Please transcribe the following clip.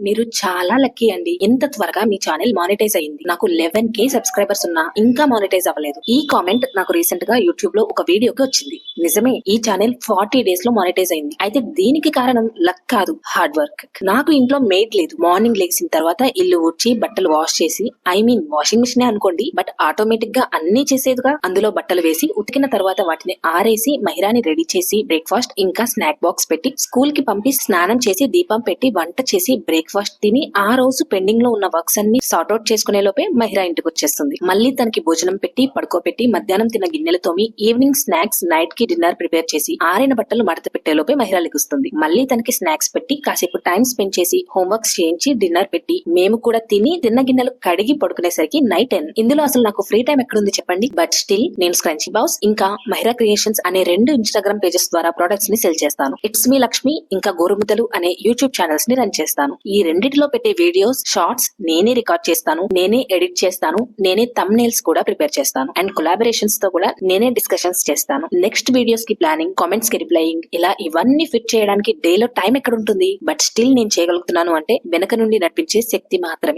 మీరు చాలా లక్కీ అండి. ఇంత త్వరగా మీ ఛానల్ మానిటైజ్ అయింది. నాకు 11K సబ్స్క్రైబర్స్ ఉన్నా ఇంకా మానిటైజ్ అవ్వలేదు. ఈ కామెంట్ నాకు రీసెంట్ గా యూట్యూబ్ లో ఒక వీడియోకి వచ్చింది. నిజమే, ఈ ఛానల్ 40 డేస్ లో మానిటైజ్ అయింది. అయితే దీనికి కారణం లక్ కాదు, హార్డ్ వర్క్. నాకు ఇంట్లో మేడ్ లేదు. మార్నింగ్ లేచిన తర్వాత ఇల్లు ఊడ్చి బట్టలు వాష్ చేసి, వాషింగ్ మిషన్ అనుకోండి, బట్ ఆటోమేటిక్ గా అన్ని చేసేదిగా. అందులో బట్టలు వేసి ఉతికిన తర్వాత వాటిని ఆరేసి మహిరాని రెడీ చేసి బ్రేక్ఫాస్ట్ ఇంకా స్నాక్ బాక్స్ పెట్టి స్కూల్ కి పంపి స్నానం చేసి దీపం పెట్టి వంట చేసి బ్రేక్ఫాస్ట్ తిని ఆ రోజు పెండింగ్ లో ఉన్న వర్క్స్ అన్ని సార్ట్ అవుట్ చేసుకునే లోపే మహిరా ఇంటికి వచ్చేస్తుంది. మళ్ళీ తనకి భోజనం పెట్టి పడుకోబెట్టి మధ్యాహ్నం తిన్న గిన్నెలు తోమి ఈవినింగ్ స్నాక్స్, నైట్ కి డిన్నర్ ప్రిపేర్ చేసి ఆరిన బట్టలు మడత పెట్టే లోపే మహిరా లెగుస్తుంది. మళ్ళీ తనకి స్నాక్స్ పెట్టి కాసేపు టైం స్పెండ్ చేసి హోంవర్క్స్ చేయించి డిన్నర్ పెట్టి మేము కూడా తిని తిన్న గిన్నెలు కడిగి పడుకునేసరికి నైట్ 10. ఇందులో అసలు నాకు ఫ్రీ టైం ఎక్కడుంది చెప్పండి? బట్ స్టిల్ నేను స్క్రంచీ బాస్ ఇంకా మహిరా క్రియేషన్స్ అనే 2 ఇన్స్టాగ్రామ్ పేజెస్ ద్వారా ప్రొడక్ట్స్ ని సెల్ చేస్తాను. ఇట్స్ మీ లక్ష్మి ఇంకా గోరుముద్దలు అనే యూట్యూబ్ ఛానల్స్ ని రన్ చేస్తాను. ఈ రెండిటిలో పెట్టే వీడియోస్, షార్ట్స్ నేనే రికార్డ్ చేస్తాను, నేనే ఎడిట్ చేస్తాను, నేనే థంబ్నెయిల్స్ కూడా ప్రిపేర్ చేస్తాను. అండ్ కొలాబరేషన్స్ తో కూడా నేనే డిస్కషన్స్ చేస్తాను. నెక్స్ట్ వీడియోస్ కి ప్లానింగ్, కామెంట్స్ కి రిప్లైయింగ్, ఇలా ఇవన్నీ ఫిట్ చేయడానికి డేలో టైం ఎక్కడ ఉంటుంది? బట్ స్టిల్ నేను చేయగలుగుతున్నాను అంటే వెనక నుండి నడిపించే శక్తి మాత్రమే.